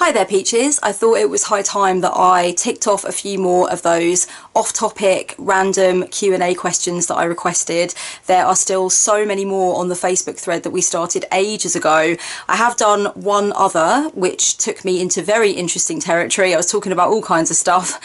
Hi there Peaches, I thought it was high time that I ticked off a few more of those off-topic random Q&A questions that I requested. There are still so many more on the Facebook thread that we started ages ago. I have done one other which took me into very interesting territory. I was talking about all kinds of stuff.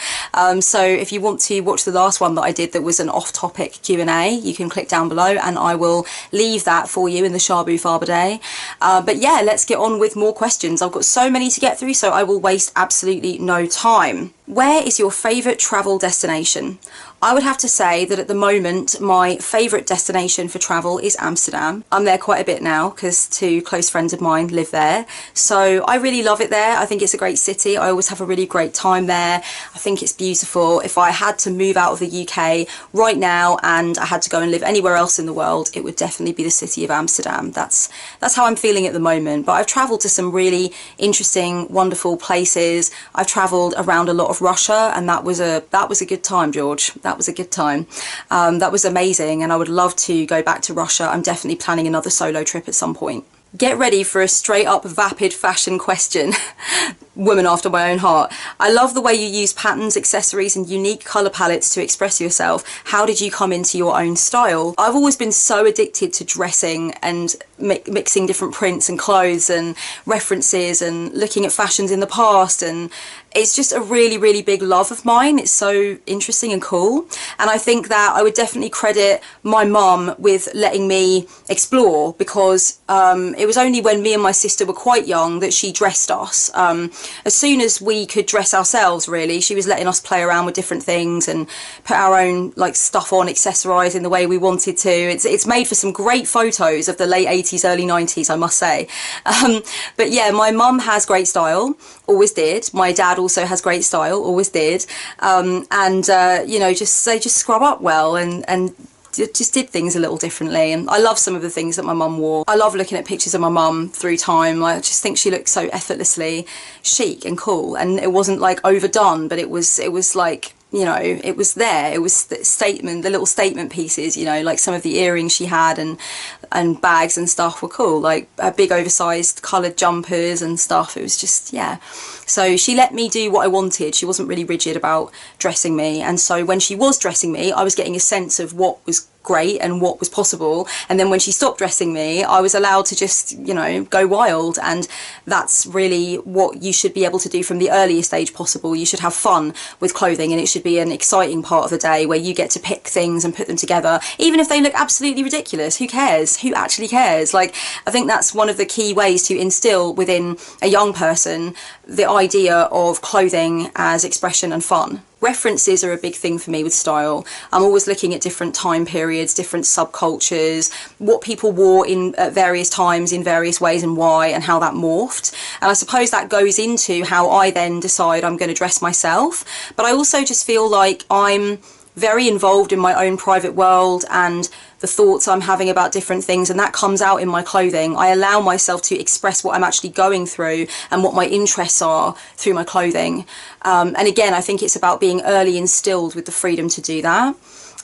So if you want to watch the last one that I did that was an off-topic Q&A, you can click down below and I will leave that for you in the Shabu Farber Day. But yeah, let's get on with more questions. I've got so many to get through, so I will waste absolutely no time. Where is your favourite travel destination? I would have to say that at the moment my favourite destination for travel is Amsterdam. I'm there quite a bit now because two close friends of mine live there. So I really love it there. I think it's a great city. I always have a really great time there. I think it's beautiful. If I had to move out of the UK right now and I had to go and live anywhere else in the world, it would definitely be the city of Amsterdam. That's how I'm feeling at the moment. But I've travelled to some really interesting, wonderful places. I've travelled around a lot of Russia, and that was a good time, George. That was a good time. That was amazing, and I would love to go back to Russia. I'm definitely planning another solo trip at some point. Get ready for a straight up vapid fashion question. Woman after my own heart. I love the way you use patterns, accessories and unique colour palettes to express yourself. How did you come into your own style? I've always been so addicted to dressing and mixing different prints and clothes and references and looking at fashions in the past, and it's just a really big love of mine. It's so interesting and cool, and I think that I would definitely credit my mum with letting me explore, because it was only when me and my sister were quite young that she dressed us. As soon as we could dress ourselves, really, she was letting us play around with different things and put our own like stuff on, accessorise in the way we wanted to. It's made for some great photos of the late 80s, early 90s, I must say. But yeah, my mum has great style, always did. My dad also has great style, always did. You know, they just scrub up well and just did things a little differently, and I love some of the things that my mum wore. I love looking at pictures of my mum through time. I just think she looked so effortlessly chic and cool, and it wasn't like overdone, but it was like, you know, it was there. It was the little statement pieces, you know, like some of the earrings she had and bags and stuff were cool, like big oversized coloured jumpers and stuff. It was just, yeah. So she let me do what I wanted. She wasn't really rigid about dressing me, and so when she was dressing me, I was getting a sense of what was great and what was possible, and then when she stopped dressing me, I was allowed to just, you know, go wild. And that's really what you should be able to do from the earliest age possible. You should have fun with clothing, and it should be an exciting part of the day where you get to pick things and put them together, even if they look absolutely ridiculous. Who cares? Who actually cares? Like, I think that's one of the key ways to instill within a young person the idea of clothing as expression and fun. References are a big thing for me with style. I'm always looking at different time periods, different subcultures, what people wore at various times in various ways and why, and how that morphed. And I suppose that goes into how I then decide I'm going to dress myself. But I also just feel like I'm very involved in my own private world and the thoughts I'm having about different things, and that comes out in my clothing. I allow myself to express what I'm actually going through and what my interests are through my clothing. And again, I think it's about being early instilled with the freedom to do that.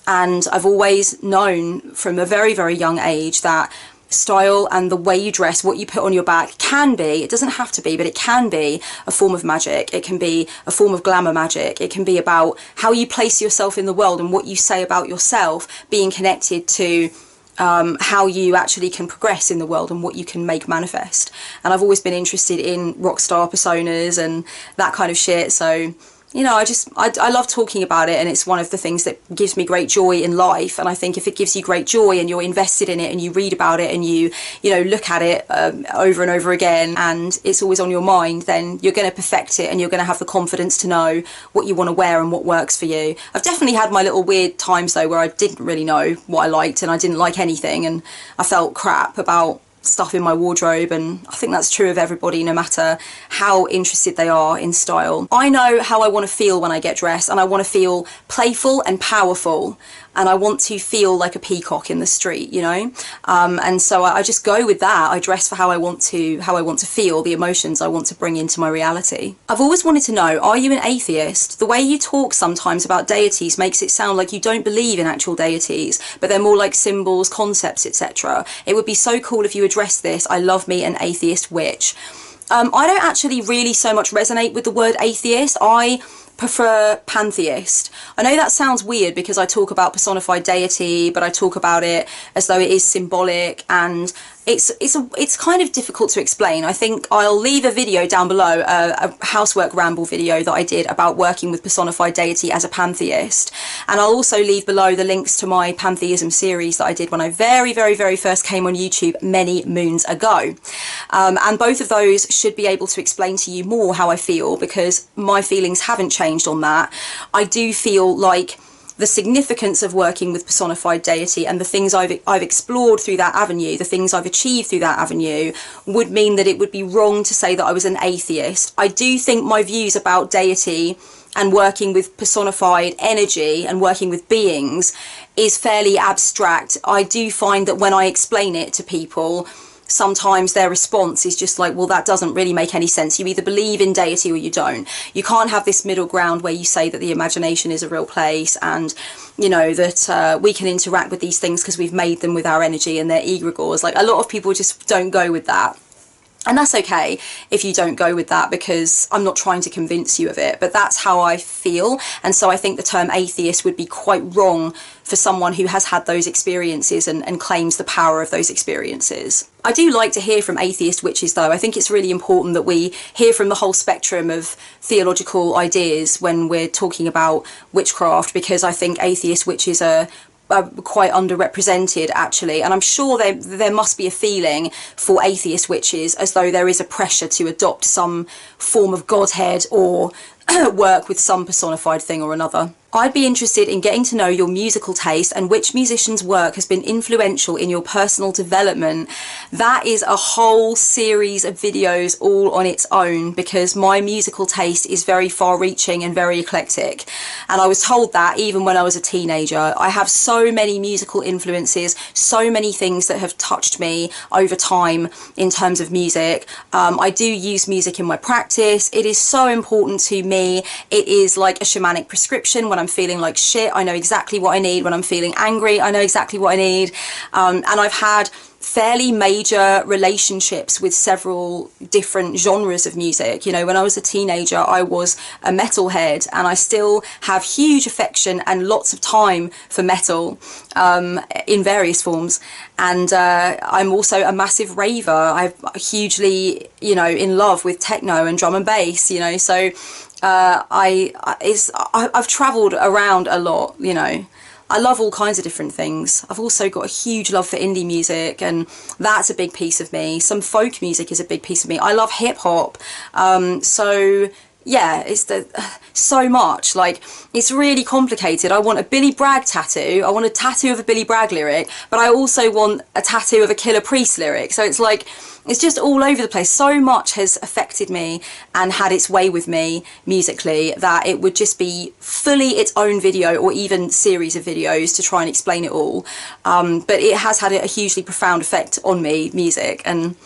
And I've always known from a very young age that style and the way you dress, what you put on your back, can be, it doesn't have to be, but it can be a form of magic. It can be a form of glamour magic. It can be about how you place yourself in the world and what you say about yourself being connected to how you actually can progress in the world and what you can make manifest. And I've always been interested in rock star personas and that kind of shit, so you know, I love talking about it, and it's one of the things that gives me great joy in life. And I think if it gives you great joy and you're invested in it and you read about it and you know, look at it over and over again, and it's always on your mind, then you're going to perfect it and you're going to have the confidence to know what you want to wear and what works for you. I've definitely had my little weird times though where I didn't really know what I liked and I didn't like anything, and I felt crap about stuff in my wardrobe, and I think that's true of everybody, no matter how interested they are in style. I know how I want to feel when I get dressed, and I want to feel playful and powerful, and I want to feel like a peacock in the street, you know. And so I just go with that. I dress for how I want to feel, the emotions I want to bring into my reality. I've always wanted to know, are you an atheist? The way you talk sometimes about deities makes it sound like you don't believe in actual deities, but they're more like symbols, concepts, etc. It would be so cool if you addressed this. I love me an atheist witch. I don't actually really so much resonate with the word atheist. I prefer pantheist. I know that sounds weird because I talk about personified deity, but I talk about it as though it is symbolic, and it's kind of difficult to explain. I think I'll leave a video down below, a Housework Ramble video that I did about working with personified deity as a pantheist, and I'll also leave below the links to my pantheism series that I did when I very first came on YouTube many moons ago, and both of those should be able to explain to you more how I feel, because my feelings haven't changed on that. I do feel like the significance of working with personified deity and the things I've explored through that avenue, the things I've achieved through that avenue, would mean that it would be wrong to say that I was an atheist. I do think my views about deity and working with personified energy and working with beings is fairly abstract. I do find that when I explain it to people, sometimes their response is just like, well, that doesn't really make any sense. You either believe in deity or you don't. You can't have this middle ground where you say that the imagination is a real place, and you know that we can interact with these things because we've made them with our energy and they're egregores. Like, a lot of people just don't go with that. And that's okay if you don't go with that, because I'm not trying to convince you of it, but that's how I feel. And so I think the term atheist would be quite wrong for someone who has had those experiences and claims the power of those experiences. I do like to hear from atheist witches though. I think it's really important that we hear from the whole spectrum of theological ideas when we're talking about witchcraft, because I think atheist witches are quite underrepresented actually, and I'm sure there must be a feeling for atheist witches as though there is a pressure to adopt some form of godhead or work with some personified thing or another. I'd be interested in getting to know your musical taste and which musician's work has been influential in your personal development. That is a whole series of videos all on its own, because my musical taste is very far-reaching and very eclectic. And I was told that even when I was a teenager. I have so many musical influences, so many things that have touched me over time in terms of music. I do use music in my practice. It is so important to me. It is like a shamanic prescription. When I'm feeling like shit, I know exactly what I need. When I'm feeling angry, I know exactly what I need. And I've had fairly major relationships with several different genres of music. You know, when I was a teenager, I was a metalhead, and I still have huge affection and lots of time for metal in various forms. And I'm also a massive raver. I'm hugely, you know, in love with techno and drum and bass, you know, so I've travelled around a lot, you know. I love all kinds of different things. I've also got a huge love for indie music, and that's a big piece of me. Some folk music is a big piece of me. I love hip hop. So yeah, it's so much. Like, it's really complicated. I want a Billy Bragg tattoo. I want a tattoo of a Billy Bragg lyric, but I also want a tattoo of a Killer Priest lyric. So it's like, it's just all over the place. So much has affected me and had its way with me musically that it would just be fully its own video, or even series of videos, to try and explain it all. But it has had a hugely profound effect on me, music, and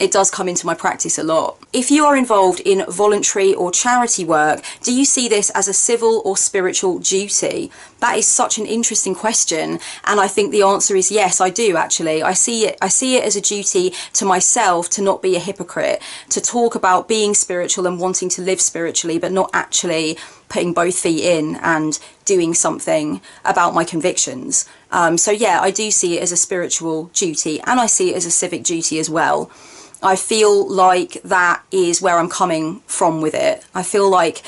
it does come into my practice a lot. If you are involved in voluntary or charity work, do you see this as a civil or spiritual duty? That is such an interesting question, and I think the answer is yes, I do actually. I see it as a duty to myself to not be a hypocrite, to talk about being spiritual and wanting to live spiritually, but not actually putting both feet in and doing something about my convictions. So yeah, I do see it as a spiritual duty, and I see it as a civic duty as well. I feel like that is where I'm coming from with it. I feel like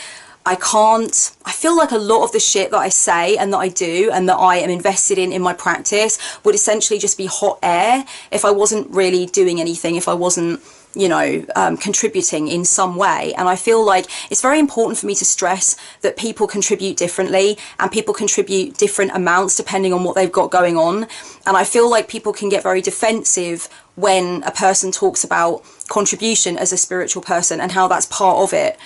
I feel like a lot of the shit that I say and that I do and that I am invested in my practice would essentially just be hot air if I wasn't really doing anything, if I wasn't, you know, contributing in some way. And I feel like it's very important for me to stress that people contribute differently, and people contribute different amounts depending on what they've got going on. And I feel like people can get very defensive when a person talks about contribution as a spiritual person and how that's part of it.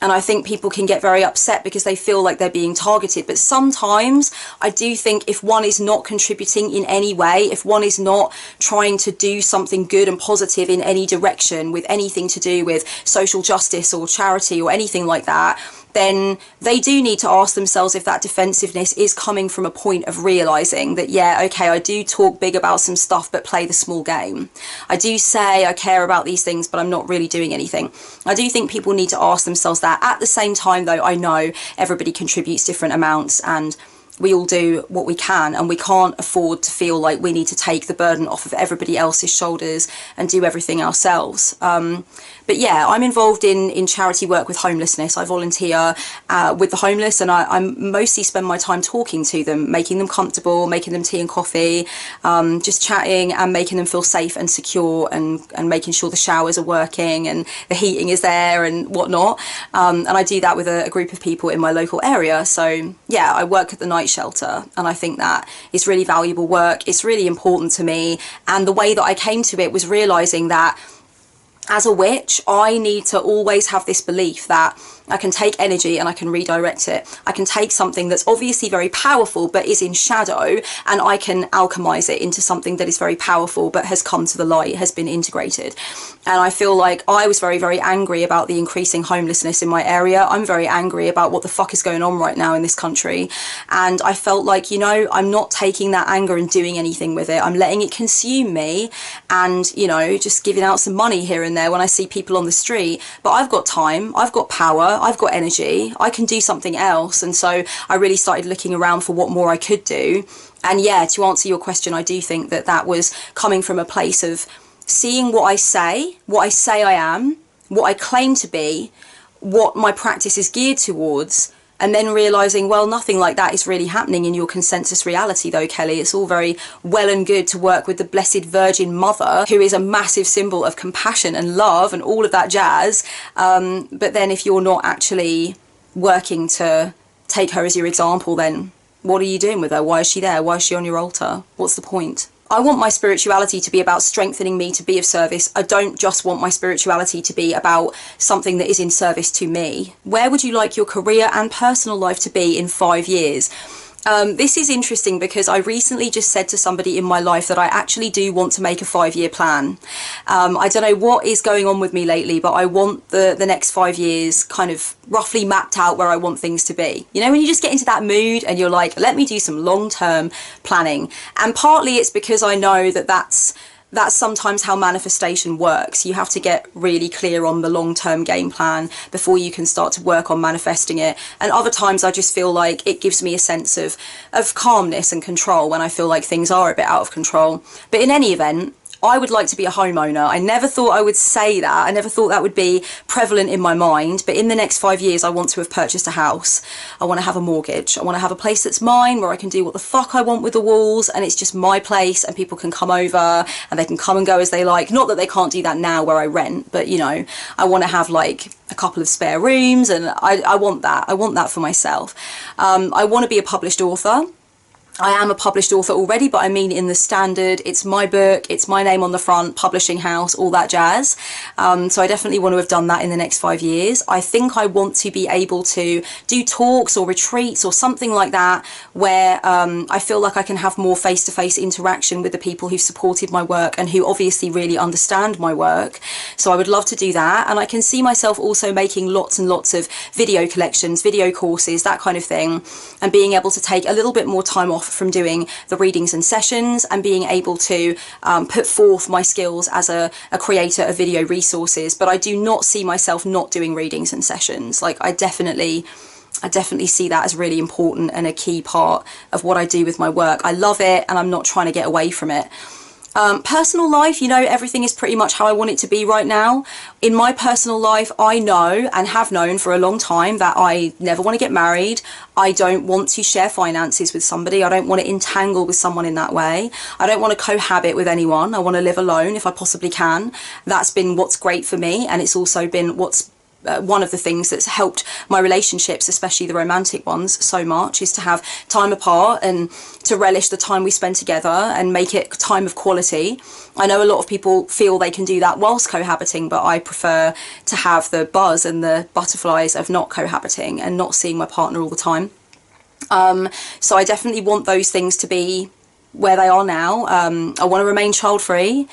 And I think people can get very upset because they feel like they're being targeted. But sometimes I do think if one is not contributing in any way, if one is not trying to do something good and positive in any direction with anything to do with social justice or charity or anything like that, then they do need to ask themselves if that defensiveness is coming from a point of realizing that, yeah, okay, I do talk big about some stuff, but play the small game. I do say I care about these things, but I'm not really doing anything. I do think people need to ask themselves that. At the same time, though, I know everybody contributes different amounts, and we all do what we can, and we can't afford to feel like we need to take the burden off of everybody else's shoulders and do everything ourselves. But yeah, I'm involved in charity work with homelessness. I volunteer with the homeless, and I mostly spend my time talking to them, making them comfortable, making them tea and coffee, just chatting and making them feel safe and secure, and making sure the showers are working and the heating is there and whatnot. And I do that with a group of people in my local area. So yeah, I work at the night shelter, and I think that is really valuable work. It's really important to me. And the way that I came to it was realizing that as a witch, I need to always have this belief that I can take energy and I can redirect it. I can take something that's obviously very powerful but is in shadow, and I can alchemize it into something that is very powerful but has come to the light, has been integrated. And I feel like I was very, very angry about the increasing homelessness in my area. I'm very angry about what the fuck is going on right now in this country. And I felt like, you know, I'm not taking that anger and doing anything with it. I'm letting it consume me, and, you know, just giving out some money here and there when I see people on the street. But I've got time, I've got power, I've got energy, I can do something else. And so I really started looking around for what more I could do. And yeah, to answer your question, I do think that that was coming from a place of seeing what I say I am, what I claim to be, what my practice is geared towards, and then realising, well, nothing like that is really happening in your consensus reality though, Kelly. It's all very well and good to work with the Blessed Virgin Mother, who is a massive symbol of compassion and love and all of that jazz. But then if you're not actually working to take her as your example, then what are you doing with her? Why is she there? Why is she on your altar? What's the point? I want my spirituality to be about strengthening me to be of service. I don't just want my spirituality to be about something that is in service to me. Where would you like your career and personal life to be in 5 years? This is interesting because I recently just said to somebody in my life that I actually do want to make a 5-year plan. I don't know what is going on with me lately, but I want the next 5 years kind of roughly mapped out where I want things to be. You know, when you just get into that mood and you're like, let me do some long-term planning. And partly it's because I know that that's sometimes how manifestation works. You have to get really clear on the long-term game plan before you can start to work on manifesting it. And other times I just feel like it gives me a sense of calmness and control when I feel like things are a bit out of control. But in any event, I would like to be a homeowner. I never thought I would say that. I never thought that would be prevalent in my mind. But in the next 5 years, I want to have purchased a house. I want to have a mortgage. I want to have a place that's mine, where I can do what the fuck I want with the walls, and it's just my place, and people can come over and they can come and go as they like. Not that they can't do that now where I rent, but, you know, I want to have like a couple of spare rooms, and I want that. I want that for myself. I want to be a published author. I am a published author already, but I mean in the standard, it's my book, it's my name on the front, publishing house, all that jazz. So I definitely want to have done that in the next 5 years. I think I want to be able to do talks or retreats or something like that, where I feel like I can have more face-to-face interaction with the people who've supported my work and who obviously really understand my work. So I would love to do that. And I can see myself also making lots and lots of video collections, video courses, that kind of thing, and being able to take a little bit more time off from doing the readings and sessions, and being able to put forth my skills as a creator of video resources. But I do not see myself not doing readings and sessions. Like I definitely see that as really important and a key part of what I do with my work. I love it, and I'm not trying to get away from it. Personal life, you know, everything is pretty much how I want it to be right now. In my personal life, I know and have known for a long time that I never want to get married. I don't want to share finances with somebody. I don't want to entangle with someone in that way. I don't want to cohabit with anyone. I want to live alone if I possibly can. That's been what's great for me, and it's also been what's one of the things that's helped my relationships, especially the romantic ones, so much, is to have time apart and to relish the time we spend together and make it time of quality. I know a lot of people feel they can do that whilst cohabiting, but I prefer to have the buzz and the butterflies of not cohabiting and not seeing my partner all the time. So I definitely want those things to be where they are now. I want to remain child-free.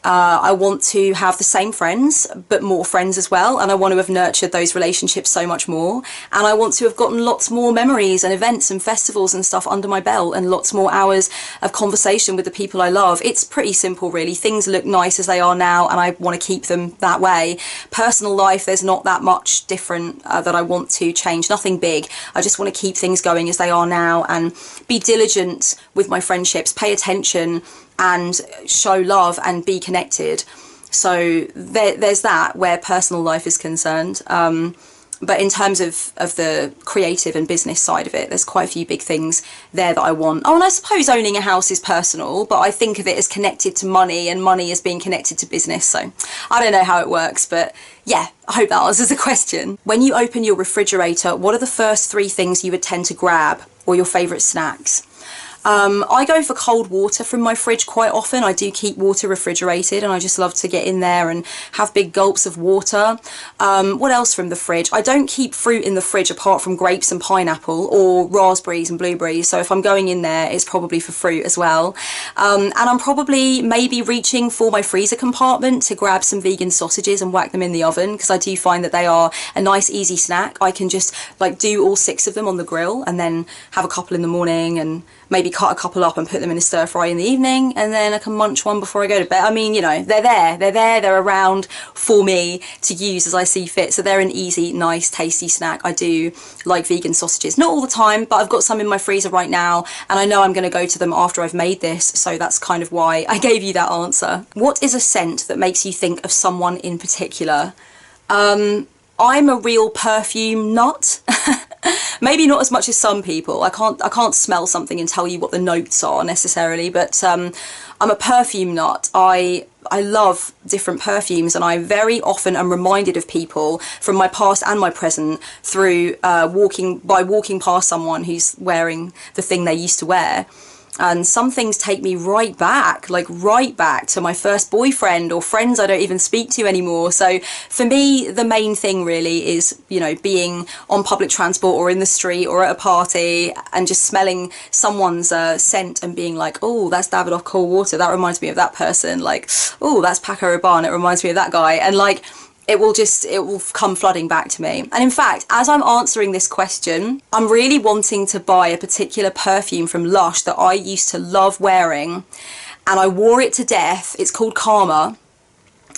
I want to have the same friends, but more friends as well. And I want to have nurtured those relationships so much more. And I want to have gotten lots more memories and events and festivals and stuff under my belt, and lots more hours of conversation with the people I love. It's pretty simple, really. Things look nice as they are now, and I want to keep them that way. Personal life, there's not that much different that I want to change. Nothing big. I just want to keep things going as they are now, and be diligent with my friendships, pay attention and show love and be connected. So there's that where personal life is concerned. But in terms of the creative and business side of it, there's quite a few big things there that I want. Oh, and I suppose owning a house is personal, but I think of it as connected to money, and money as being connected to business. So I don't know how it works, but yeah, I hope that answers the question. When you open your refrigerator, what are the first 3 things you would tend to grab, or your favourite snacks? I go for cold water from my fridge quite often. I do keep water refrigerated, and I just love to get in there and have big gulps of water. What else from the fridge? I don't keep fruit in the fridge apart from grapes and pineapple, or raspberries and blueberries. So if I'm going in there, it's probably for fruit as well. And I'm probably maybe reaching for my freezer compartment to grab some vegan sausages and whack them in the oven, because I do find that they are a nice easy snack. I can just like do all 6 of them on the grill, and then have a couple in the morning, and maybe cut a couple up and put them in a stir fry in the evening, and then I can munch one before I go to bed. I mean, you know, they're around for me to use as I see fit. So they're an easy, nice, tasty snack. I do like vegan sausages, not all the time, but I've got some in my freezer right now, and I know I'm going to go to them after I've made this, so that's kind of why I gave you that answer. What is a scent that makes you think of someone in particular? I'm a real perfume nut. Maybe not as much as some people. I can't smell something and tell you what the notes are necessarily, but I'm a perfume nut. I love different perfumes, and I very often am reminded of people from my past and my present through walking past someone who's wearing the thing they used to wear. And some things take me right back to my first boyfriend, or friends I don't even speak to anymore. So for me, the main thing really is, you know, being on public transport or in the street or at a party and just smelling someone's scent and being like, oh, that's Davidoff Cold Water, that reminds me of that person. Like, oh, that's Paco Rabanne, it reminds me of that guy. And like, it will come flooding back to me. And in fact, as I'm answering this question, I'm really wanting to buy a particular perfume from Lush that I used to love wearing, and I wore it to death. It's called Karma,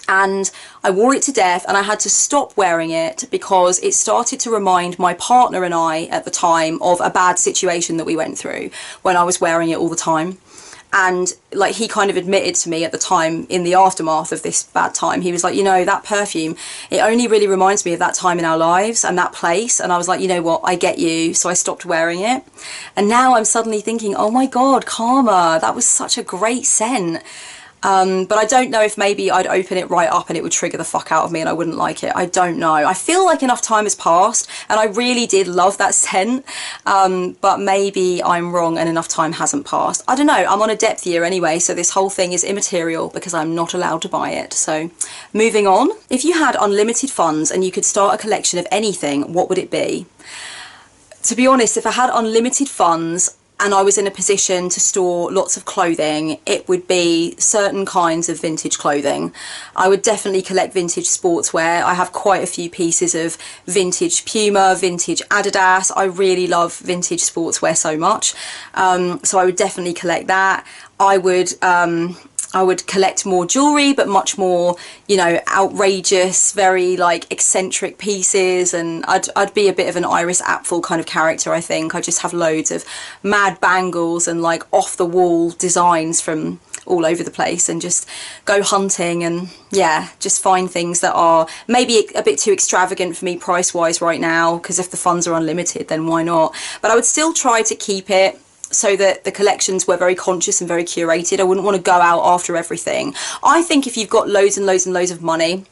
and I wore it to death, and I had to stop wearing it because it started to remind my partner and I at the time of a bad situation that we went through when I was wearing it all the time. And like, he kind of admitted to me at the time, in the aftermath of this bad time, he was like, you know, that perfume, it only really reminds me of that time in our lives and that place. And I was like, you know what, I get you. So I stopped wearing it. And now I'm suddenly thinking, oh my God, Karma, that was such a great scent. But I don't know if maybe I'd open it right up and it would trigger the fuck out of me and I wouldn't like it. I don't know. I feel like enough time has passed, and I really did love that scent, but maybe I'm wrong and enough time hasn't passed. I don't know. I'm on a depth year anyway, so this whole thing is immaterial because I'm not allowed to buy it. So moving on. If you had unlimited funds and you could start a collection of anything, what would it be? To be honest, if I had unlimited funds and I was in a position to store lots of clothing, it would be certain kinds of vintage clothing. I would definitely collect vintage sportswear. I have quite a few pieces of vintage Puma, vintage Adidas. I really love vintage sportswear so much. So I would definitely collect that. I would collect more jewellery, but much more, you know, outrageous, very like eccentric pieces, and I'd be a bit of an Iris Apfel kind of character, I think. I just have loads of mad bangles and like off the wall designs from all over the place, and just go hunting and yeah, just find things that are maybe a bit too extravagant for me price wise right now, because if the funds are unlimited, then why not? But I would still try to keep it so that the collections were very conscious and very curated. I wouldn't want to go out after everything. I think if you've got loads and loads and loads of money,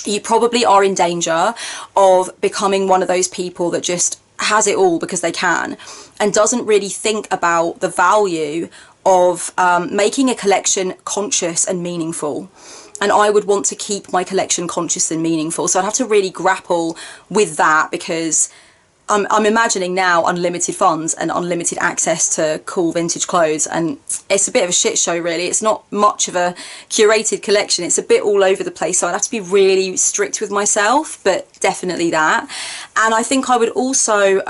you probably are in danger of becoming one of those people that just has it all because they can, and doesn't really think about the value of making a collection conscious and meaningful. And I would want to keep my collection conscious and meaningful. So I'd have to really grapple with that, because I'm imagining now unlimited funds and unlimited access to cool vintage clothes, and it's a bit of a shit show really. It's not much of a curated collection, it's a bit all over the place, so I'd have to be really strict with myself, but definitely that. And I think I would also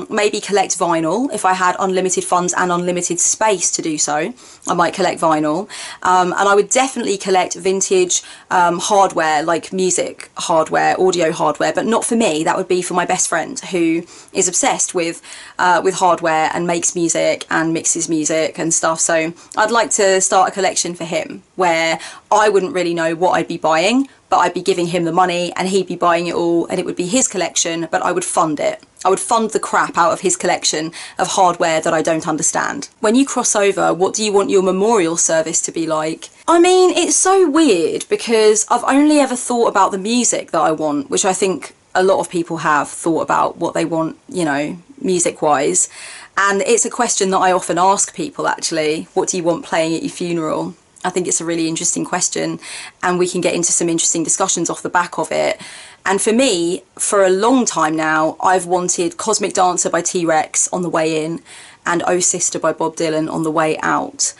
maybe collect vinyl if I had unlimited funds and unlimited space to do so. I might collect vinyl, and I would definitely collect vintage hardware, like music hardware, audio hardware, but not for me. That would be for my best friend, who is obsessed with hardware and makes music and mixes music and stuff. So I'd like to start a collection for him where I wouldn't really know what I'd be buying, but I'd be giving him the money and he'd be buying it all, and it would be his collection, but I would fund it. I would fund the crap out of his collection of hardware that I don't understand. When you cross over, what do you want your memorial service to be like? I mean, it's so weird because I've only ever thought about the music that I want, which I think a lot of people have thought about what they want, you know, music-wise. And it's a question that I often ask people, actually. What do you want playing at your funeral? I think it's a really interesting question, and we can get into some interesting discussions off the back of it. And for me, for a long time now, I've wanted Cosmic Dancer by T-Rex on the way in and Oh Sister by Bob Dylan on the way out.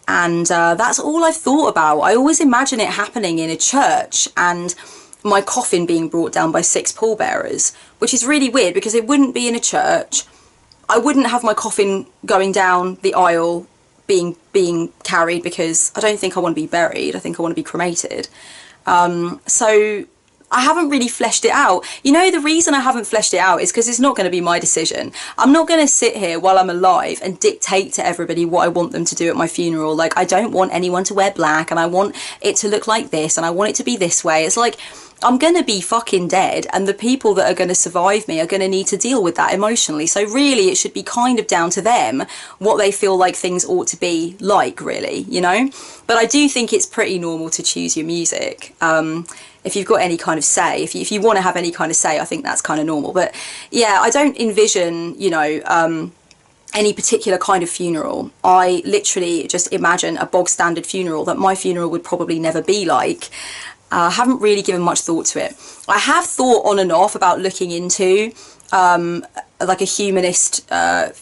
And that's all I've thought about. I always imagine it happening in a church and my coffin being brought down by 6 pallbearers, which is really weird because it wouldn't be in a church. I wouldn't have my coffin going down the aisle being carried, because I don't think I want to be buried. I think I want to be cremated. So I haven't really fleshed it out. You know, the reason I haven't fleshed it out is because it's not going to be my decision. I'm not going to sit here while I'm alive and dictate to everybody what I want them to do at my funeral. Like, I don't want anyone to wear black, and I want it to look like this, and I want it to be this way. It's like, I'm going to be fucking dead, and the people that are going to survive me are going to need to deal with that emotionally. So really, it should be kind of down to them what they feel like things ought to be like, really, you know? But I do think it's pretty normal to choose your music. If you've got any kind of say, if you want to have any kind of say, I think that's kind of normal. But yeah, I don't envision, you know, any particular kind of funeral. I literally just imagine a bog standard funeral that my funeral would probably never be like. I haven't really given much thought to it. I have thought on and off about looking into like a humanist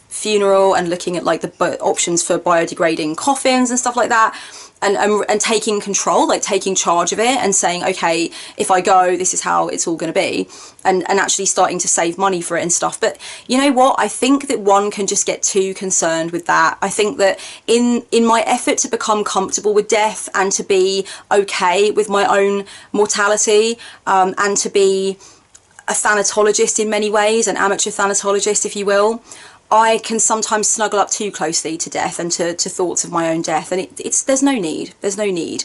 funeral and looking at like the options for biodegrading coffins and stuff like that. And taking control, like taking charge of it and saying, okay, if I go, this is how it's all going to be, and actually starting to save money for it and stuff. But you know what? I think that one can just get too concerned with that. I think that in my effort to become comfortable with death and to be okay with my own mortality, and to be a thanatologist in many ways, an amateur thanatologist, if you will, I can sometimes snuggle up too closely to death and to thoughts of my own death, and there's no need.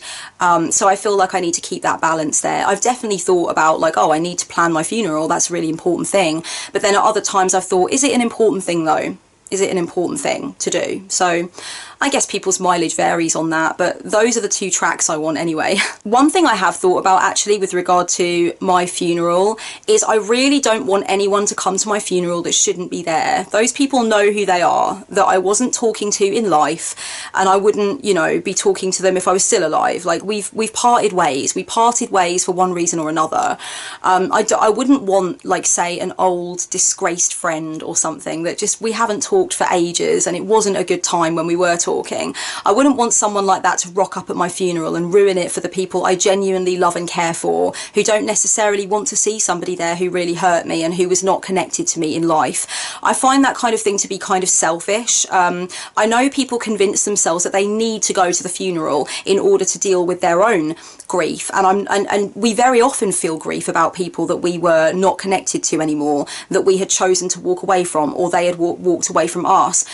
So I feel like I need to keep that balance there. I've definitely thought about like, oh, I need to plan my funeral. That's a really important thing. But then at other times I've thought, is it an important thing though? Is it an important thing to do? So I guess people's mileage varies on that, but those are the 2 tracks I want anyway. One thing I have thought about actually with regard to my funeral is I really don't want anyone to come to my funeral that shouldn't be there. Those people know who they are, that I wasn't talking to in life, and I wouldn't, you know, be talking to them if I was still alive. Like, we've parted ways. We parted ways for one reason or another. I wouldn't want, like, say, an old disgraced friend or something that just, we haven't talked for ages and it wasn't a good time when we were talking. I wouldn't want someone like that to rock up at my funeral and ruin it for the people I genuinely love and care for, who don't necessarily want to see somebody there who really hurt me and who was not connected to me in life. I find that kind of thing to be kind of selfish. I know people convince themselves that they need to go to the funeral in order to deal with their own grief, and we very often feel grief about people that we were not connected to anymore, that we had chosen to walk away from, or they had walked away from us.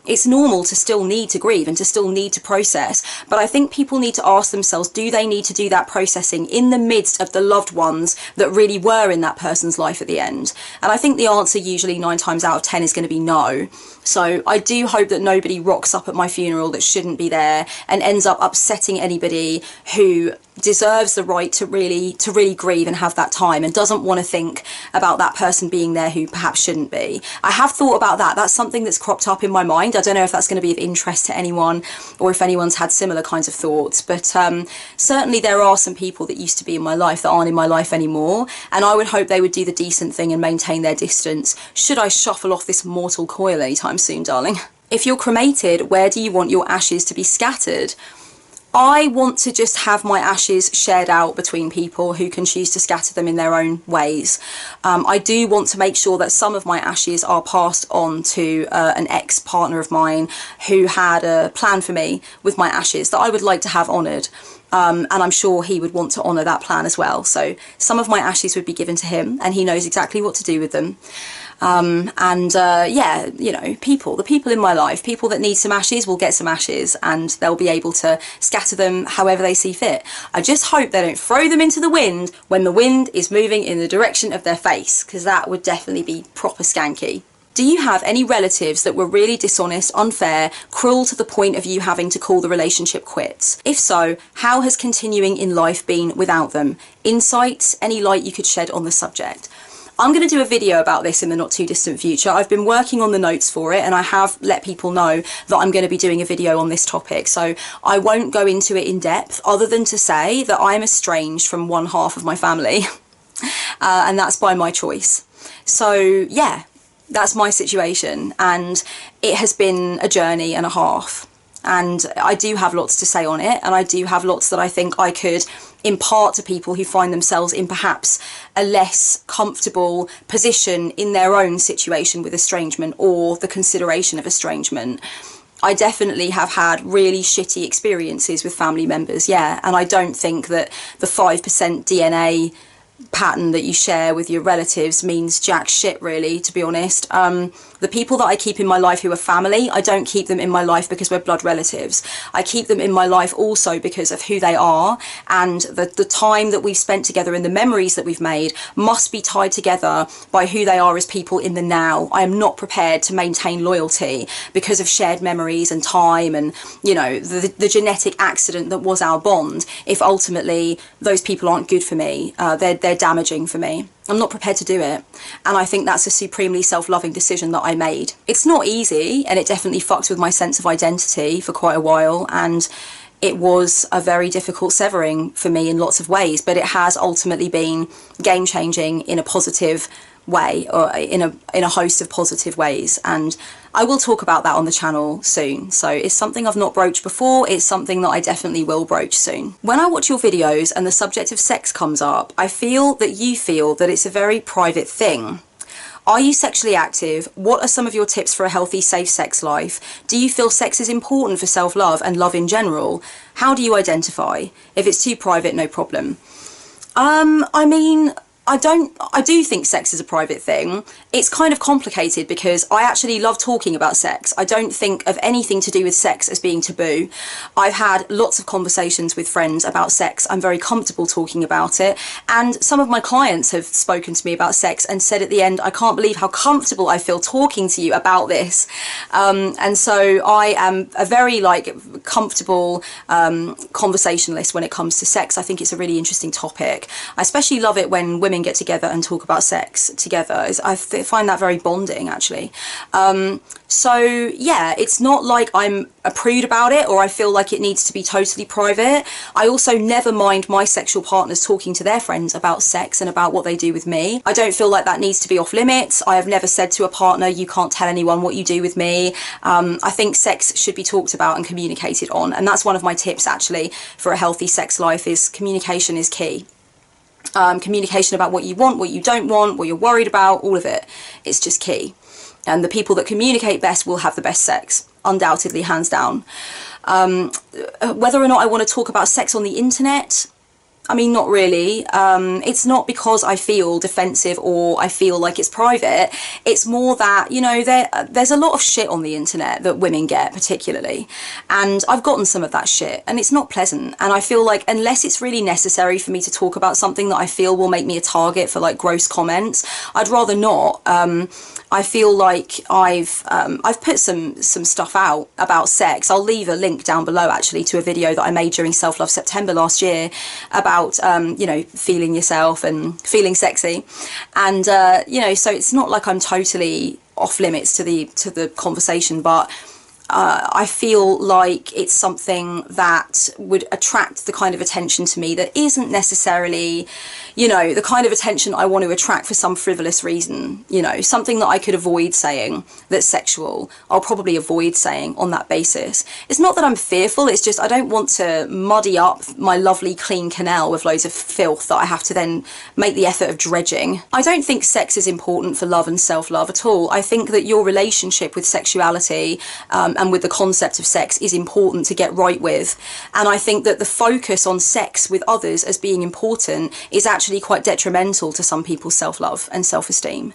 It's normal to still need to grieve and to still need to process, but I think people need to ask themselves, do they need to do that processing in the midst of the loved ones that really were in that person's life at the end? And I think the answer usually 9 times out of 10 is going to be no. So I do hope that nobody rocks up at my funeral that shouldn't be there and ends up upsetting anybody who deserves the right to really grieve and have that time, and doesn't want to think about that person being there who perhaps shouldn't be. I have thought about that. That's something that's cropped up in my mind. I don't know if that's going to be of interest to anyone, or if anyone's had similar kinds of thoughts, but certainly there are some people that used to be in my life that aren't in my life anymore, and I would hope they would do the decent thing and maintain their distance should I shuffle off this mortal coil anytime soon, darling. If you're cremated, where do you want your ashes to be scattered? I want to just have my ashes shared out between people who can choose to scatter them in their own ways. I do want to make sure that some of my ashes are passed on to an ex-partner of mine who had a plan for me with my ashes that I would like to have honoured. And I'm sure he would want to honour that plan as well. So some of my ashes would be given to him, and he knows exactly what to do with them. Yeah, you know, the people in my life, people that need some ashes will get some ashes, and they'll be able to scatter them however they see fit. I just hope they don't throw them into the wind when the wind is moving in the direction of their face, because that would definitely be proper skanky. Do you have any relatives that were really dishonest, unfair, cruel to the point of you having to call the relationship quits? If so, how has continuing in life been without them? Insights, any light you could shed on the subject? I'm going to do a video about this in the not too distant future. I've been working on the notes for it, and I have let people know that I'm going to be doing a video on this topic, so I won't go into it in depth other than to say that I'm estranged from one half of my family and that's by my choice. So yeah, that's my situation, and it has been a journey and a half, and I do have lots to say on it, and I do have lots that I think I could impart to people who find themselves in perhaps a less comfortable position in their own situation with estrangement or the consideration of estrangement. I definitely have had really shitty experiences with family members, yeah, and I don't think that the 5% DNA pattern that you share with your relatives means jack shit, really, to be honest. The people that I keep in my life who are family, I don't keep them in my life because we're blood relatives. I keep them in my life also because of who they are, and the time that we've spent together and the memories that we've made must be tied together by who they are as people in the now. I am not prepared to maintain loyalty because of shared memories and time and, you know, the genetic accident that was our bond, if ultimately those people aren't good for me. They're damaging for me. I'm not prepared to do it, and I think that's a supremely self-loving decision that I made. It's not easy, and it definitely fucked with my sense of identity for quite a while, and it was a very difficult severing for me in lots of ways, but it has ultimately been game-changing in a positive way, or in a host of positive ways, and I will talk about that on the channel soon. So it's something I've not broached before, it's something that I definitely will broach soon. When I watch your videos and the subject of sex comes up, I feel that you feel that it's a very private thing. Are you sexually active? What are some of your tips for a healthy, safe sex life? Do you feel sex is important for self-love and love in general? How do you identify? If it's too private, no problem. I mean, I do think sex is a private thing. It's kind of complicated because I actually love talking about sex. I don't think of anything to do with sex as being taboo. I've had lots of conversations with friends about sex. I'm very comfortable talking about it. And some of my clients have spoken to me about sex and said at the end, I can't believe how comfortable I feel talking to you about this. And so I am a very comfortable conversationalist when it comes to sex. I think it's a really interesting topic. I especially love it when women get together and talk about sex together. I find that very bonding, actually. So yeah, it's not like I'm a prude about it or I feel like it needs to be totally private. I also never mind my sexual partners talking to their friends about sex and about what they do with me. I don't feel like that needs to be off limits. I have never said to a partner, you can't tell anyone what you do with me. I think sex should be talked about and communicated on, and that's one of my tips actually for a healthy sex life, is communication is key. Communication about what you want, what you don't want, what you're worried about, all of it. It's just key. And the people that communicate best will have the best sex, undoubtedly, hands down. Whether or not I want to talk about sex on the internet, I mean, not really. It's not because I feel defensive or I feel like it's private. It's more that, you know, there's a lot of shit on the internet that women get particularly. And I've gotten some of that shit and it's not pleasant. And I feel like unless it's really necessary for me to talk about something that I feel will make me a target for like gross comments, I'd rather not. I feel like I've put some stuff out about sex. I'll leave a link down below actually to a video that I made during Self-Love September last year about you know, feeling yourself and feeling sexy, and you know, so it's not like I'm totally off limits to the conversation, but I feel like it's something that would attract the kind of attention to me that isn't necessarily, you know, the kind of attention I want to attract for some frivolous reason. You know, something that I could avoid saying that's sexual, I'll probably avoid saying on that basis. It's not that I'm fearful, it's just I don't want to muddy up my lovely clean canal with loads of filth that I have to then make the effort of dredging. I don't think sex is important for love and self-love at all. I think that your relationship with sexuality and with the concept of sex is important to get right with. And I think that the focus on sex with others as being important is actually quite detrimental to some people's self-love and self-esteem.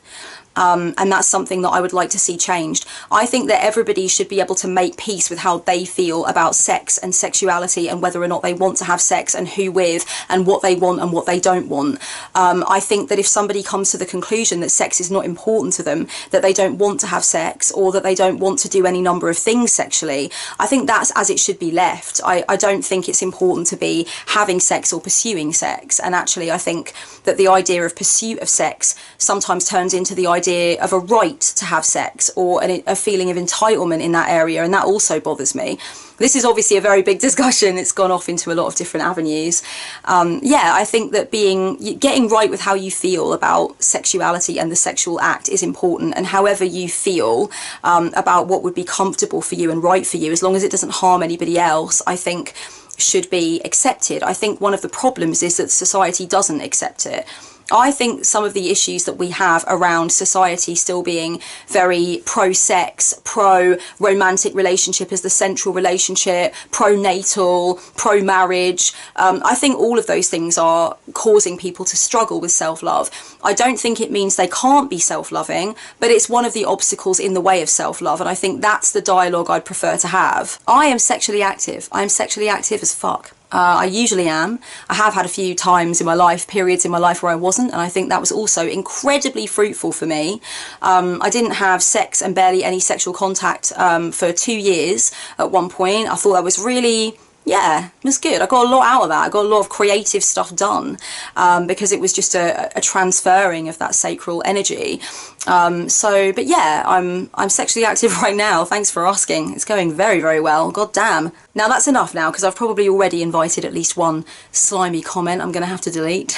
And that's something that I would like to see changed. I think that everybody should be able to make peace with how they feel about sex and sexuality and whether or not they want to have sex and who with and what they want and what they don't want. I think that if somebody comes to the conclusion that sex is not important to them, that they don't want to have sex or that they don't want to do any number of things sexually, I think that's as it should be left. I don't think it's important to be having sex or pursuing sex. And actually I think that the idea of pursuit of sex sometimes turns into the idea of a right to have sex or a feeling of entitlement in that area, and that also bothers me. This is obviously a very big discussion. It's gone off into a lot of different avenues. Yeah, I think that getting right with how you feel about sexuality and the sexual act is important, and however you feel about what would be comfortable for you and right for you, as long as it doesn't harm anybody else, I think should be accepted. I think one of the problems is that society doesn't accept it. I think some of the issues that we have around society still being very pro-sex, pro-romantic relationship as the central relationship, pro-natal, pro-marriage, I think all of those things are causing people to struggle with self-love. I don't think it means they can't be self-loving, but it's one of the obstacles in the way of self-love, and I think that's the dialogue I'd prefer to have. I am sexually active. I am sexually active as fuck. I usually am. I have had a few times in my life, periods in my life where I wasn't, and I think that was also incredibly fruitful for me. I didn't have sex and barely any sexual contact for 2 years at one point. I thought that was really, yeah, it was good. I got a lot out of that. I got a lot of creative stuff done because it was just a transferring of that sacral energy. But yeah, I'm sexually active right now. Thanks for asking. It's going very, very well. God damn. Now that's enough now, because I've probably already invited at least one slimy comment I'm going to have to delete.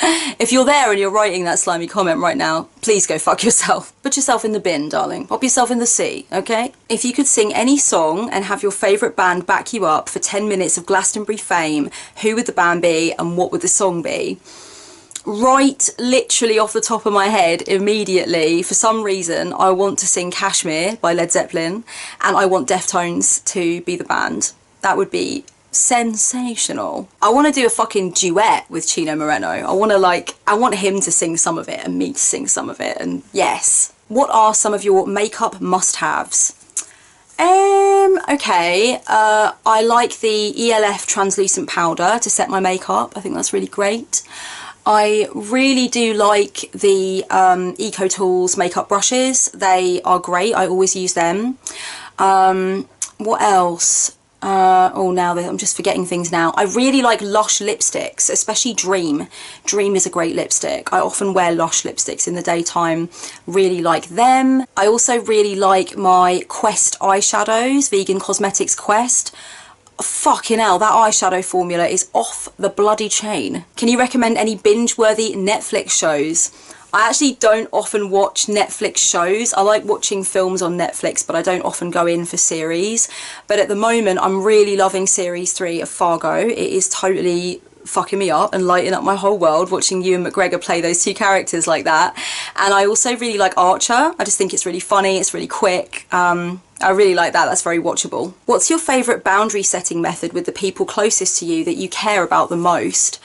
If you're there and you're writing that slimy comment right now, please go fuck yourself. Put yourself in the bin, darling. Pop yourself in the sea, okay? If you could sing any song and have your favourite band back you up for 10 minutes of Glastonbury fame, who would the band be and what would the song be? Right, literally off the top of my head, immediately, for some reason, I want to sing Kashmir by Led Zeppelin, and I want Deftones to be the band. That would be sensational. I want to do a fucking duet with Chino Moreno. I want him to sing some of it and me to sing some of it, and yes. What are some of your makeup must-haves? Okay, I like the ELF translucent powder to set my makeup. I think that's really great. I really do like the Eco Tools makeup brushes. They are great. I always use them. What else? Oh, now I'm just forgetting things now. I really like Lush lipsticks, especially Dream. Dream is a great lipstick. I often wear Lush lipsticks in the daytime. Really like them. I also really like my Quest eyeshadows, Vegan Cosmetics Quest. Fucking hell, that eyeshadow formula is off the bloody chain. Can you recommend any binge-worthy Netflix shows? I actually don't often watch Netflix shows. I like watching films on Netflix, but I don't often go in for series. But at the moment, I'm really loving series 3 of Fargo. It is totally fucking me up and lighting up my whole world, watching Ewan McGregor play those two characters like that. And I also really like Archer. I just think it's really funny, it's really quick. I really like that. That's very watchable. What's your favourite boundary setting method with the people closest to you that you care about the most?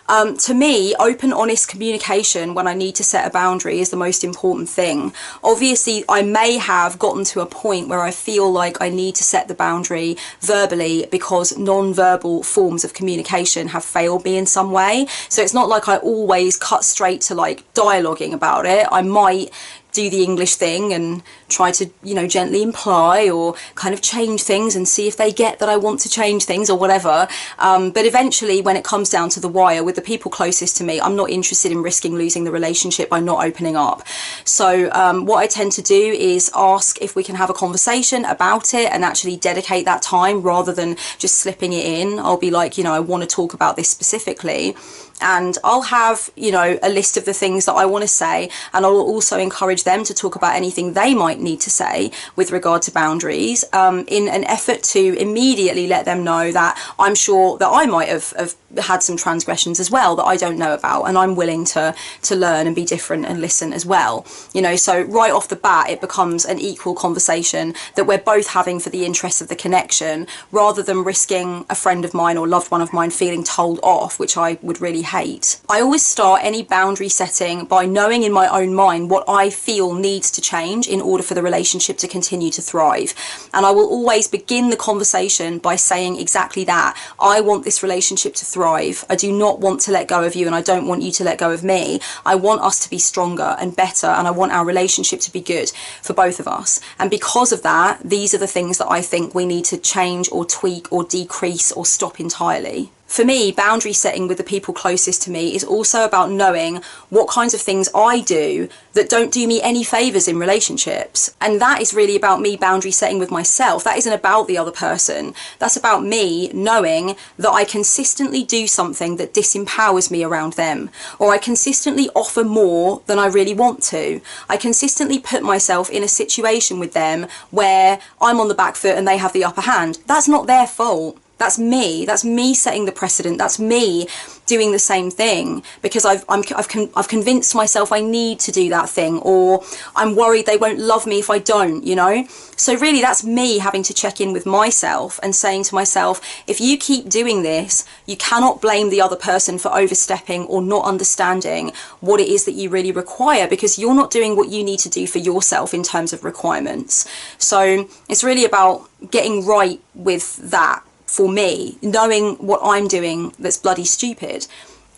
To me, open, honest communication when I need to set a boundary is the most important thing. Obviously, I may have gotten to a point where I feel like I need to set the boundary verbally because non-verbal forms of communication have failed me in some way. So it's not like I always cut straight to like dialoguing about it. I might do the English thing and try to, you know, gently imply or kind of change things and see if they get that I want to change things or whatever. But eventually, when it comes down to the wire, with the people closest to me, I'm not interested in risking losing the relationship by not opening up. So what I tend to do is ask if we can have a conversation about it and actually dedicate that time rather than just slipping it in. I'll be like, you know, I want to talk about this specifically. And I'll have, you know, a list of the things that I want to say, and I'll also encourage them to talk about anything they might need to say with regard to boundaries, in an effort to immediately let them know that I'm sure that I might have had some transgressions as well that I don't know about, and I'm willing to learn and be different and listen as well. You know, so right off the bat, it becomes an equal conversation that we're both having for the interest of the connection, rather than risking a friend of mine or loved one of mine feeling told off, which I would really hate. I always start any boundary setting by knowing in my own mind what I feel needs to change in order for the relationship to continue to thrive. And I will always begin the conversation by saying exactly that. I want this relationship to thrive. I do not want to let go of you, and I don't want you to let go of me. I want us to be stronger and better, and I want our relationship to be good for both of us. And because of that, these are the things that I think we need to change or tweak or decrease or stop entirely. For me, boundary setting with the people closest to me is also about knowing what kinds of things I do that don't do me any favours in relationships. And that is really about me boundary setting with myself. That isn't about the other person. That's about me knowing that I consistently do something that disempowers me around them, or I consistently offer more than I really want to. I consistently put myself in a situation with them where I'm on the back foot and they have the upper hand. That's not their fault. That's me. That's me setting the precedent. That's me doing the same thing because I've convinced myself I need to do that thing, or I'm worried they won't love me if I don't, you know? So really that's me having to check in with myself and saying to myself, if you keep doing this, you cannot blame the other person for overstepping or not understanding what it is that you really require, because you're not doing what you need to do for yourself in terms of requirements. So it's really about getting right with that. For me, knowing what I'm doing that's bloody stupid.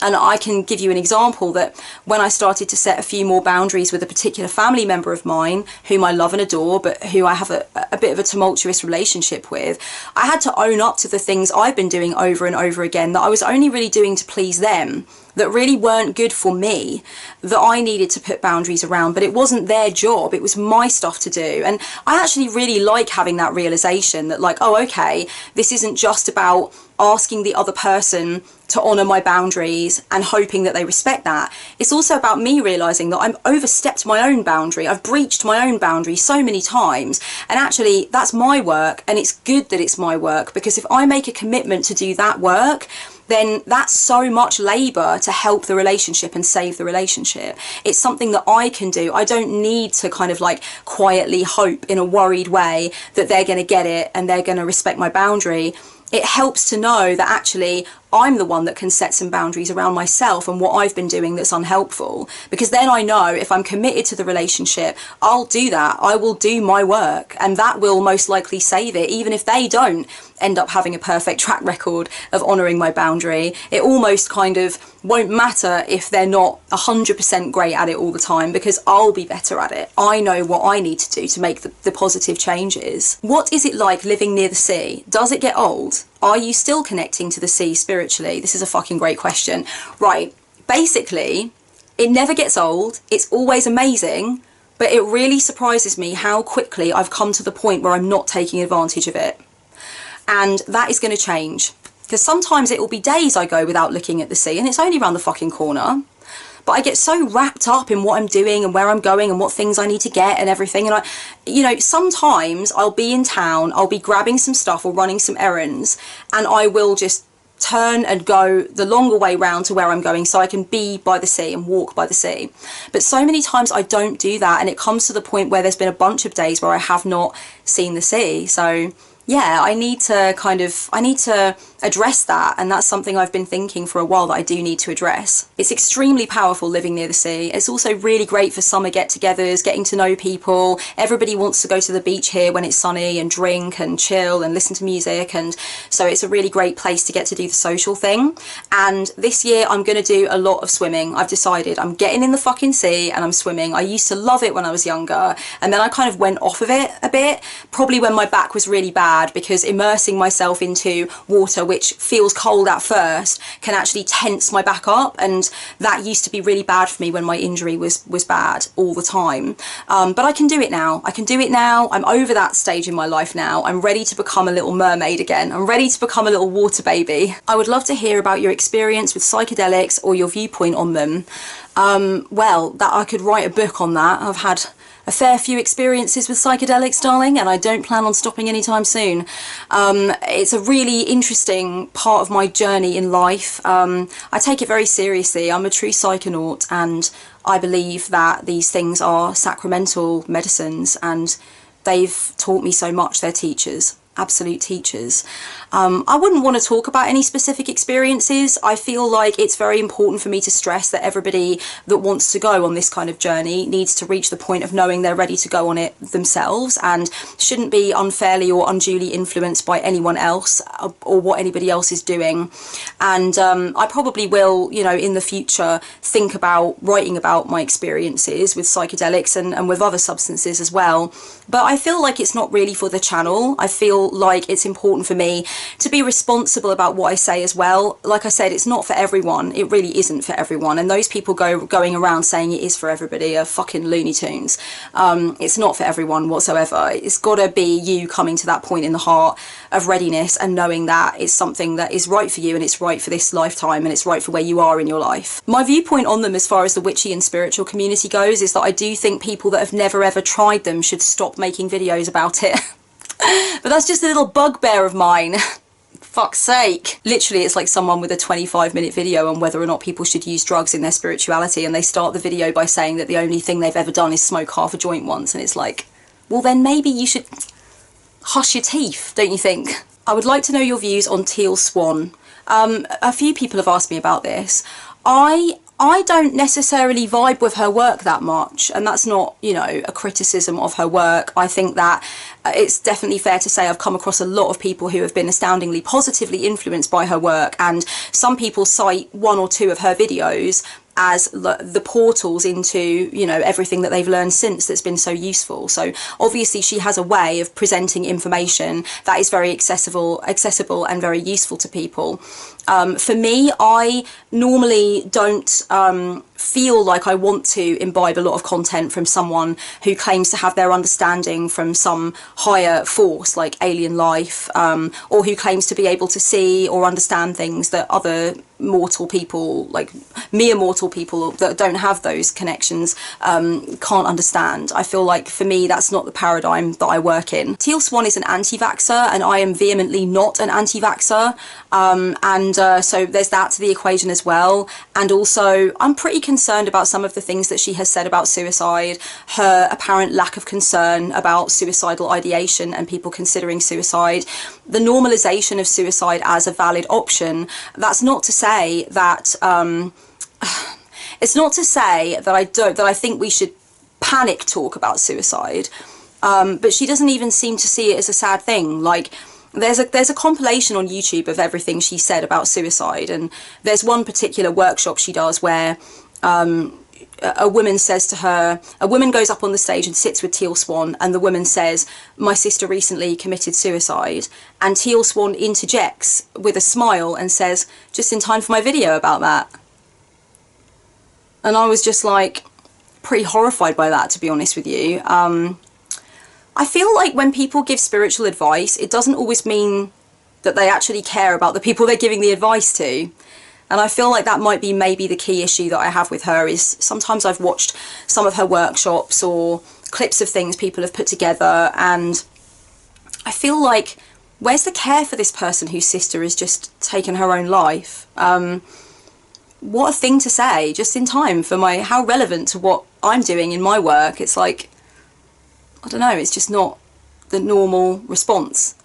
And I can give you an example that when I started to set a few more boundaries with a particular family member of mine, whom I love and adore, but who I have a bit of a tumultuous relationship with, I had to own up to the things I've been doing over and over again that I was only really doing to please them, that really weren't good for me, that I needed to put boundaries around, but it wasn't their job, it was my stuff to do. And I actually really like having that realization that, like, oh, okay, this isn't just about asking the other person to honour my boundaries and hoping that they respect that. It's also about me realising that I've overstepped my own boundary, I've breached my own boundary so many times, and actually that's my work, and it's good that it's my work, because if I make a commitment to do that work, then that's so much labour to help the relationship and save the relationship. It's something that I can do. I don't need to kind of like quietly hope in a worried way that they're going to get it and they're going to respect my boundary. It helps to know that actually I'm the one that can set some boundaries around myself and what I've been doing that's unhelpful, because then I know if I'm committed to the relationship, I'll do that. I will do my work, and that will most likely save it, even if they don't end up having a perfect track record of honouring my boundary. It almost kind of won't matter if they're not 100% great at it all the time, because I'll be better at it. I know what I need to do to make the positive changes. What is it like living near the sea? Does it get old? Are you still connecting to the sea spiritually? This is a fucking great question. Right, basically, it never gets old. It's always amazing, but it really surprises me how quickly I've come to the point where I'm not taking advantage of it. And that is going to change, because sometimes it will be days I go without looking at the sea, and it's only around the fucking corner. But I get so wrapped up in what I'm doing and where I'm going and what things I need to get and everything. And you know, sometimes I'll be in town, I'll be grabbing some stuff or running some errands, and I will just turn and go the longer way round to where I'm going so I can be by the sea and walk by the sea. But so many times I don't do that, and it comes to the point where there's been a bunch of days where I have not seen the sea. So yeah, I need to address that, and that's something I've been thinking for a while that I do need to address. It's extremely powerful living near the sea. It's also really great for summer get-togethers, getting to know people. Everybody wants to go to the beach here when it's sunny and drink and chill and listen to music, and so it's a really great place to get to do the social thing. And this year I'm going to do a lot of swimming. I've decided I'm getting in the fucking sea and I'm swimming. I used to love it when I was younger, and then I kind of went off of it a bit, probably when my back was really bad, because immersing myself into water which feels cold at first can actually tense my back up, and that used to be really bad for me when my injury was bad all the time. But I can do it now. I'm over that stage in my life now. I'm ready to become a little mermaid again. I'm ready to become a little water baby. I would love to hear about your experience with psychedelics or your viewpoint on them. Well, that I could write a book on that. I've had a fair few experiences with psychedelics, darling, and I don't plan on stopping anytime soon. It's a really interesting part of my journey in life. I take it very seriously. I'm a true psychonaut, and I believe that these things are sacramental medicines, and they've taught me so much. They're teachers. Absolute teachers. I wouldn't want to talk about any specific experiences. I feel like it's very important for me to stress that everybody that wants to go on this kind of journey needs to reach the point of knowing they're ready to go on it themselves, and shouldn't be unfairly or unduly influenced by anyone else or what anybody else is doing. And I probably will, you know, in the future think about writing about my experiences with psychedelics and with other substances as well. But I feel like it's not really for the channel. I feel like it's important for me to be responsible about what I say as well. Like I said, it's not for everyone. It really isn't for everyone. And those people going around saying it is for everybody are fucking Looney Tunes. It's not for everyone whatsoever. It's got to be you coming to that point in the heart of readiness and knowing that it's something that is right for you, and it's right for this lifetime, and it's right for where you are in your life. My viewpoint on them as far as the witchy and spiritual community goes is that I do think people that have never ever tried them should stop making videos about it. But that's just a little bugbear of mine. Fuck's sake. Literally, it's like someone with a 25-minute video on whether or not people should use drugs in their spirituality, and they start the video by saying that the only thing they've ever done is smoke half a joint once, and it's like, well then maybe you should hush your teeth, don't you think? I would like to know your views on Teal Swan. A few people have asked me about this. I don't necessarily vibe with her work that much, and that's not, you know, a criticism of her work. I think that it's definitely fair to say I've come across a lot of people who have been astoundingly positively influenced by her work, and some people cite one or two of her videos as the portals into, you know, everything that they've learned since that's been so useful. So obviously she has a way of presenting information that is very accessible and very useful to people. For me, I normally don't feel like I want to imbibe a lot of content from someone who claims to have their understanding from some higher force like alien life, or who claims to be able to see or understand things that other mortal people, like mere mortal people that don't have those connections, can't understand. I feel like for me that's not the paradigm that I work in. Teal Swan is an anti-vaxxer, and I am vehemently not an anti-vaxxer, so there's that to the equation as well. And also I'm pretty concerned about some of the things that she has said about suicide, her apparent lack of concern about suicidal ideation and people considering suicide, the normalization of suicide as a valid option. That's not to say that it's not to say that I think we should panic talk about suicide, but she doesn't even seem to see it as a sad thing. Like, there's a compilation on YouTube of everything she said about suicide, and there's one particular workshop she does where a woman says to her, a woman goes up on the stage and sits with Teal Swan, and the woman says, "My sister recently committed suicide," and Teal Swan interjects with a smile and says, "Just in time for my video about that." And I was just like pretty horrified by that, to be honest with you. I feel like when people give spiritual advice, it doesn't always mean that they actually care about the people they're giving the advice to. And I feel like that might be maybe the key issue that I have with her, is sometimes I've watched some of her workshops or clips of things people have put together, and I feel like where's the care for this person whose sister has just taken her own life? What a thing to say, just in time for how relevant to what I'm doing in my work. It's like, I don't know, it's just not the normal response.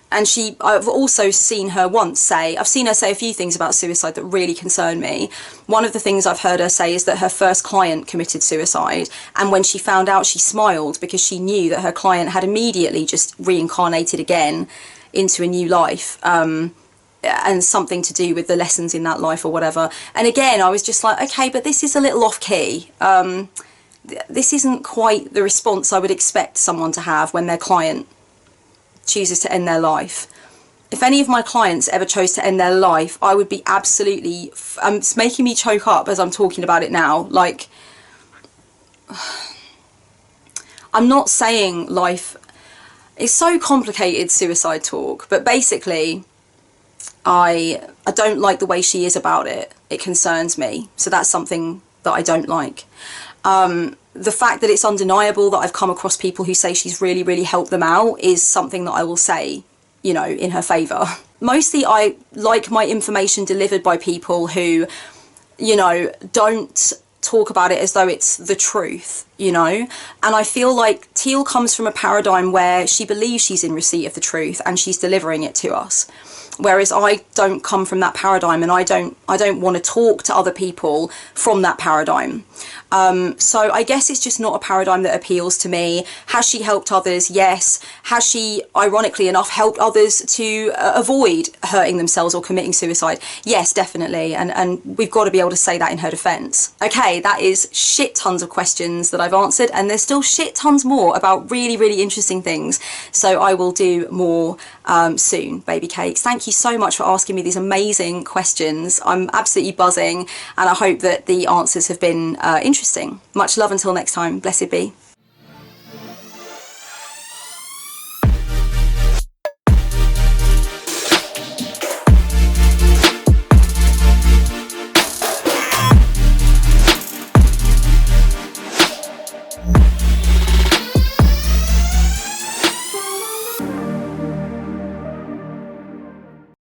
And I've also seen her say a few things about suicide that really concern me. One of the things I've heard her say is that her first client committed suicide, and when she found out, she smiled because she knew that her client had immediately just reincarnated again into a new life, and something to do with the lessons in that life or whatever. And again, I was just like, okay, but this is a little off key. This isn't quite the response I would expect someone to have when their client chooses to end their life. If any of my clients ever chose to end their life, I would be absolutely... it's making me choke up as I'm talking about it now. Like, I'm not saying life... It's so complicated, suicide talk, but basically, I don't like the way she is about it. It concerns me. So that's something that I don't like. The fact that it's undeniable that I've come across people who say she's really, really helped them out is something that I will say, you know, in her favour. Mostly I like my information delivered by people who, you know, don't talk about it as though it's the truth, you know. And I feel like Teal comes from a paradigm where she believes she's in receipt of the truth and she's delivering it to us. Whereas I don't come from that paradigm, and I don't want to talk to other people from that paradigm. So I guess it's just not a paradigm that appeals to me. Has she helped others? Yes. Has she, ironically enough, helped others to avoid hurting themselves or committing suicide? Yes, definitely. And we've got to be able to say that in her defence. Okay, that is shit tons of questions that I've answered, and there's still shit tons more about really, really interesting things. So I will do more soon, baby cakes. Thank you so much for asking me these amazing questions. I'm absolutely buzzing, and I hope that the answers have been interesting. Much love until next time. Blessed be.